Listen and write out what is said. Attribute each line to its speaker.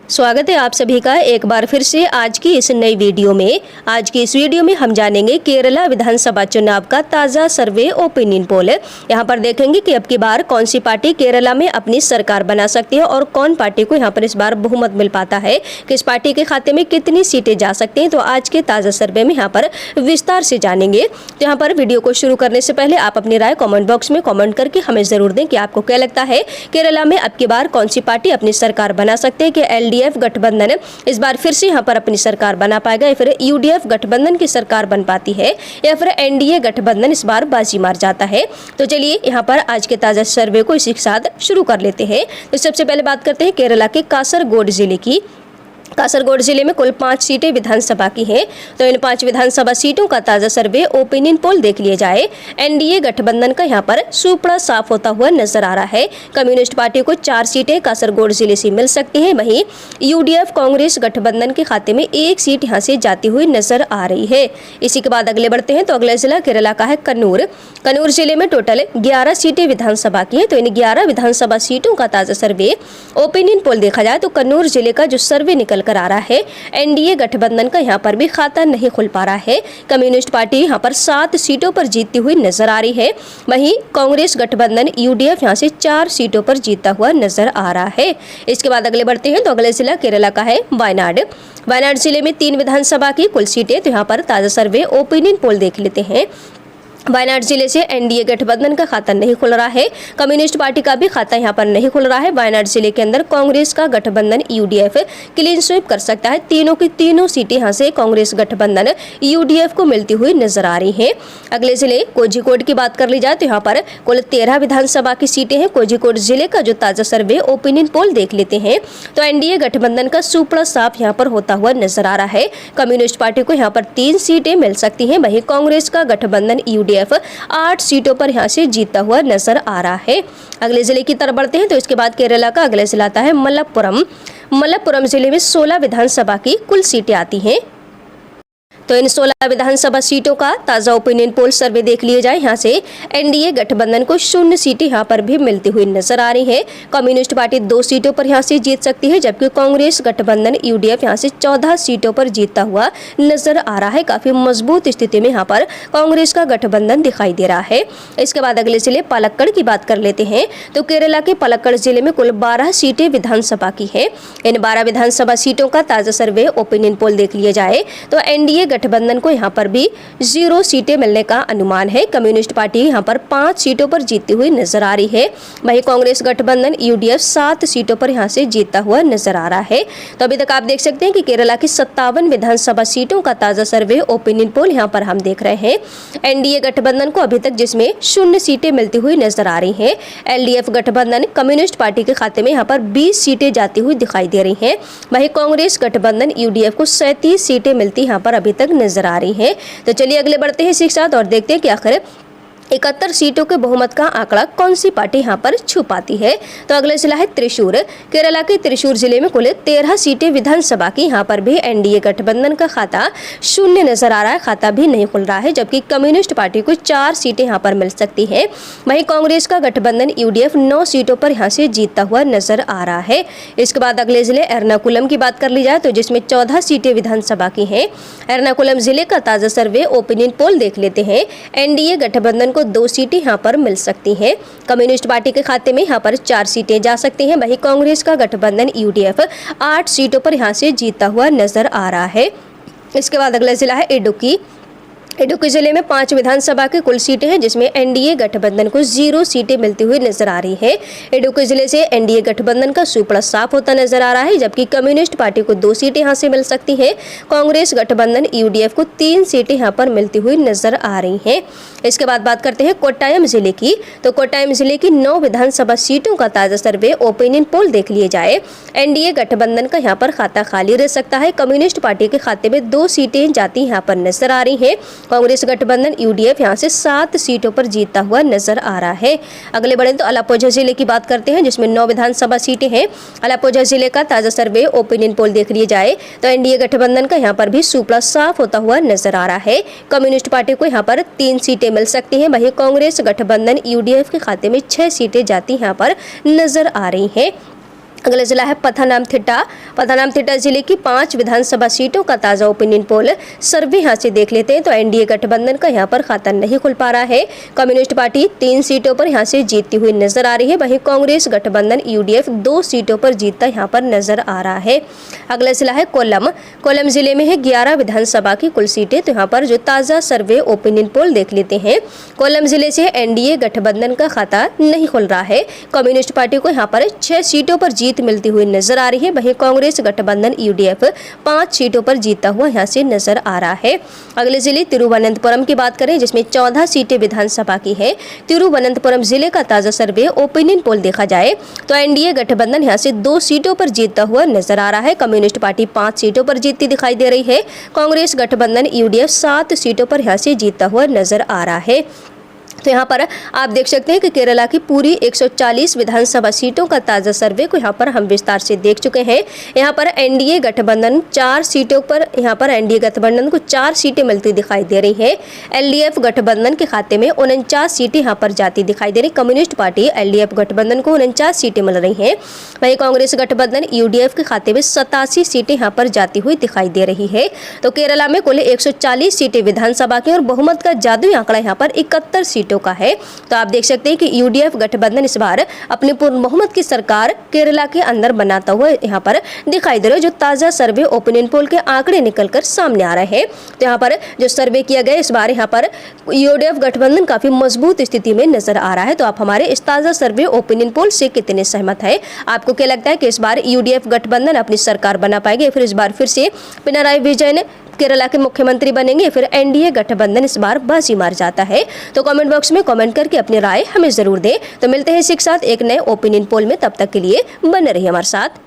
Speaker 1: स्वागत है आप सभी का एक बार फिर से आज की इस नई वीडियो में। आज की इस वीडियो में हम जानेंगे केरला विधानसभा चुनाव का ताज़ा सर्वे ओपिनियन पोल। यहाँ पर देखेंगे कि अब की बार कौन सी पार्टी केरला में अपनी सरकार बना सकती है और कौन पार्टी को यहाँ पर इस बार बहुमत मिल पाता है, किस पार्टी के खाते में कितनी सीटें जा सकती हैं। तो आज के ताज़ा सर्वे में यहाँ पर विस्तार से जानेंगे। तो यहाँ पर वीडियो को शुरू करने से पहले आप अपनी राय कॉमेंट बॉक्स में कॉमेंट करके हमें जरूर दें कि आपको क्या लगता है केरला में अब की बार कौन सी पार्टी अपनी सरकार बना सकती है। कि एलडीएफ गठबंधन इस बार फिर से यहाँ पर अपनी सरकार बना पाएगा, या फिर यूडीएफ गठबंधन की सरकार बन पाती है, या फिर एनडीए गठबंधन इस बार बाजी मार जाता है। तो चलिए यहाँ पर आज के ताजा सर्वे को इसी के साथ शुरू कर लेते हैं। तो सबसे पहले बात करते हैं केरला के कासरगोड जिले की। कासरगोड जिले में कुल 5 सीटें विधानसभा की हैं। तो इन 5 विधानसभा सीटों का ताजा सर्वे ओपिनियन पोल देख लिया जाए। एनडीए गठबंधन का यहाँ पर सुपड़ा साफ होता हुआ नजर आ रहा है। कम्युनिस्ट पार्टी को 4 सीटें कासरगोड जिले से मिल सकती हैं। वहीं यूडीएफ कांग्रेस गठबंधन के खाते में 1 सीट यहाँ से जाती हुई नजर आ रही है। इसी के बाद अगले बढ़ते हैं। तो अगला जिला केरला का है कन्नूर। कन्नूर जिले में टोटल 11 सीटें विधानसभा की हैं। तो इन 11 विधानसभा सीटों का ताजा सर्वे ओपिनियन पोल देखा जाए तो कन्नूर जिले का जो सर्वे निकल कर आ रहा है, एनडीए गठबंधन का यहाँ पर भी खाता नहीं खुल पा रहा है। कम्युनिस्ट पार्टी यहाँ पर 7 सीटों पर जीतती हुई नजर आ रही है। वहीं कांग्रेस गठबंधन यूडीएफ यहाँ से 4 सीटों पर जीतता हुआ नजर आ रहा है। इसके बाद अगले बढ़ते हैं। तो अगले जिला केरला का है वायनाड। वायनाड जिले में 3 विधानसभा की कुल सीटें। तो यहाँ पर ताजा सर्वे ओपिनियन पोल देख लेते हैं। वायनाड जिले से एनडीए गठबंधन का खाता नहीं खुल रहा है। कम्युनिस्ट पार्टी का भी खाता यहां पर नहीं खुल रहा है। वायनाड जिले के अंदर कांग्रेस का गठबंधन यूडीएफ क्लीन स्वीप कर सकता है। तीनों की तीनों सीटें यहां से कांग्रेस गठबंधन यूडीएफ को मिलती हुई नजर आ रही हैं। अगले जिले कोझिकोड की बात कर ली जाए तो यहाँ पर कुल 13 विधानसभा की सीटें हैं। कोझिकोड जिले का जो ताजा सर्वे ओपिनियन पोल देख लेते हैं तो एनडीए गठबंधन का सुपड़ा साफ यहाँ पर होता हुआ नजर आ रहा है। कम्युनिस्ट पार्टी को यहाँ पर 3 सीटें मिल सकती हैं। वहीं कांग्रेस का गठबंधन यूडीएफ 8 सीटों पर यहाँ से जीतता हुआ नजर आ रहा है। अगले जिले की तरफ बढ़ते हैं। तो इसके बाद केरला का अगला जिला आता है मलप्पुरम। मलप्पुरम जिले में 16 विधानसभा की कुल सीटें आती हैं। तो इन 16 विधानसभा सीटों का ताजा ओपिनियन पोल सर्वे देख लिया जाए। यहाँ से एनडीए गठबंधन को 0 सीटें यहाँ पर भी मिलती हुई नजर आ रही है। कम्युनिस्ट पार्टी 2 सीटों पर यहाँ से जीत सकती है, जबकि कांग्रेस गठबंधन यूडीएफ यहाँ से 14 सीटों पर जीतता हुआ नजर आ रहा है। काफी मजबूत स्थिति में यहाँ पर कांग्रेस का गठबंधन दिखाई दे रहा है। इसके बाद अगले जिले पलक्कड़ की बात कर लेते हैं। तो केरला के पलक्कड़ जिले में कुल 12 सीटें विधानसभा की है। इन 12 विधानसभा सीटों का ताजा सर्वे ओपिनियन पोल देख लिया जाए तो एनडीए गठबंधन को यहाँ पर भी 0 सीटें मिलने का अनुमान है। कम्युनिस्ट पार्टी यहाँ पर 5 सीटों पर जीतती हुई नजर आ रही है। वहीं कांग्रेस गठबंधन यूडीएफ 7 सीटों पर यहाँ से जीतता हुआ नजर आ रहा है। तो अभी तक आप देख सकते हैं कि केरला की 57 विधानसभा सीटों का ताजा सर्वे ओपिनियन पोल यहाँ पर हम देख रहे हैं। एनडीए गठबंधन को अभी तक जिसमें 0 सीटें मिलती हुई नजर आ रही है। एलडीएफ गठबंधन कम्युनिस्ट पार्टी के खाते में यहाँ पर 20 सीटें जाती हुई दिखाई दे रही है। वहीं कांग्रेस गठबंधन यूडीएफ को 37 सीटें मिलती यहाँ पर अभी तक नजर आ रही है। तो चलिए अगले बढ़ते हैं इसी के साथ और देखते हैं कि आखिर 71 सीटों के बहुमत का आंकड़ा कौन सी पार्टी यहाँ पर छू पाती है। तो अगला जिला है त्रिशूर। केरला के त्रिशूर जिले में कुल 13 सीटें विधानसभा की। यहाँ पर भी एनडीए गठबंधन का खाता 0 नजर आ रहा है, खाता भी नहीं खुल रहा है, जबकि कम्युनिस्ट पार्टी को 4 सीटें यहाँ पर मिल सकती है। वहीं कांग्रेस का गठबंधन यूडीएफ 9 सीटों पर यहाँ से जीतता हुआ नजर आ रहा है। इसके बाद अगले जिले एर्नाकुलम की बात कर ली जाए तो जिसमें 14 सीटें विधानसभा की हैं। एर्नाकुलम जिले का ताजा सर्वे ओपिनियन पोल देख लेते हैं। एनडीए गठबंधन को 2 सीटें यहाँ पर मिल सकती हैं। कम्युनिस्ट पार्टी के खाते में यहाँ पर 4 सीटें जा सकती हैं। वहीं कांग्रेस का गठबंधन यूडीएफ 8 सीटों पर यहाँ से जीतता हुआ नजर आ रहा है। इसके बाद अगला जिला है इडुक्की। इडुक्की जिले में 5 विधानसभा की कुल सीटें हैं, जिसमें एनडीए गठबंधन को 0 सीटें मिलती हुई नजर आ रही है। इडुक्की जिले से एनडीए गठबंधन का सुपड़ा साफ होता नजर आ रहा है, जबकि कम्युनिस्ट पार्टी को 2 सीटें यहां से मिल सकती हैं। कांग्रेस गठबंधन यूडीएफ को 3 सीटें यहां पर मिलती हुई नजर आ रही हैं। इसके बाद बात करते हैं कोट्टायम जिले की। तो कोट्टायम जिले की 9 विधानसभा सीटों का ताजा सर्वे ओपिनियन पोल देख लिए जाए। एनडीए गठबंधन का यहाँ पर खाता खाली रह सकता है। कम्युनिस्ट पार्टी के खाते में 2 सीटें जाती यहाँ पर नजर आ रही है। कांग्रेस गठबंधन यूडीएफ यहाँ से 7 सीटों पर जीतता हुआ नजर आ रहा है। अगले बढ़े तो अलाप्पुझा जिले की बात करते हैं, जिसमें 9 विधानसभा सीटें हैं। अलाप्पुझा जिले का ताजा सर्वे ओपिनियन पोल देख लिए जाए तो एनडीए गठबंधन का यहाँ पर भी सुपड़ा साफ होता हुआ नजर आ रहा है। कम्युनिस्ट पार्टी को यहाँ पर 3 सीटें मिल सकती हैं। वहीं कांग्रेस गठबंधन यूडीएफ के खाते में 6 सीटें जाती यहाँ पर नजर आ रही हैं। अगला जिला है पथानामथिट्टा। पथानामथिट्टा जिले की 5 विधानसभा सीटों का ताज़ा ओपिनियन पोल सर्वे यहाँ से देख लेते हैं तो एनडीए गठबंधन का यहाँ पर खाता नहीं खुल पा रहा है। कम्युनिस्ट पार्टी 3 सीटों पर यहाँ से जीतती हुई नजर आ रही है, वहीं कांग्रेस गठबंधन यूडीएफ 2 सीटों पर जीतता यहाँ पर नजर आ रहा है। अगला जिला है कोल्लम। कोल्लम जिले में है 11 विधानसभा की कुल सीटें, तो यहाँ पर जो ताज़ा सर्वे ओपिनियन पोल देख लेते हैं। कोल्लम जिले से एनडीए गठबंधन का खाता नहीं खुल रहा है। कम्युनिस्ट पार्टी को यहाँ पर 6 सीटों पर जीत मिलती हुई नजर आ रही है, वहीं कांग्रेस गठबंधन यूडीएफ 5 सीटों पर जीता हुआ यहाँ से नजर आ रहा है। अगले जिले तिरुवनंतपुरम की बात करें जिसमें 14 सीटें विधानसभा की है। तिरुवनंतपुरम जिले का ताजा सर्वे ओपिनियन पोल देखा जाए तो एनडीए गठबंधन यहाँ से 2 सीटों पर जीतता हुआ नजर आ रहा है। कम्युनिस्ट पार्टी 5 सीटों पर जीतती दिखाई दे रही है। कांग्रेस गठबंधन यूडीएफ 7 सीटों पर यहाँ से जीतता हुआ नजर आ रहा है। तो यहाँ पर आप देख सकते हैं कि केरला की पूरी 140 विधानसभा सीटों का ताज़ा सर्वे को यहाँ पर हम विस्तार से देख चुके हैं। यहाँ पर एनडीए गठबंधन 4 सीटों पर एनडीए गठबंधन को 4 सीटें मिलती दिखाई दे रही है। एलडीएफ गठबंधन के खाते में 49 सीटें यहाँ पर जाती दिखाई दे रही। कम्युनिस्ट पार्टी एलडीएफ गठबंधन को 49 सीटें मिल रही हैं, वहीं कांग्रेस गठबंधन यूडीएफ के खाते में 87 सीटें यहाँ पर जाती हुई दिखाई दे रही है। तो केरला में कुल 140 सीटें विधानसभा की और बहुमत का जादुई आंकड़ा यहाँ पर 71 सीटों का है। तो आप देख सकते हैं कि यूडीएफ गठबंधन इस बार अपनी पूर्ण बहुमत की सरकार केरला के अंदर बनाता हुआ यहाँ पर दिखाई दे रहा है। जो ताजा सर्वे ओपिनियन पोल के आंकड़े निकलकर सामने आ रहे हैं, तो यहाँ पर जो सर्वे किया गया इस बार यहाँ पर यूडीएफ गठबंधन काफी मजबूत स्थिति में नजर आ रहा है। तो आप हमारे इस ताजा सर्वे ओपिनियन पोल से कितने सहमत है? आपको क्या लगता है कि इस बार यूडीएफ गठबंधन अपनी सरकार बना पाएगी, फिर इस बार फिर से पिनराई विजयन केरला के मुख्यमंत्री बनेंगे, फिर एनडीए गठबंधन इस बार बाजी मार जाता है? तो कमेंट बॉक्स में कमेंट करके अपनी राय हमें जरूर दें। तो मिलते हैं इसी के साथ एक नए ओपिनियन पोल में, तब तक के लिए बने रहिए हमारे साथ।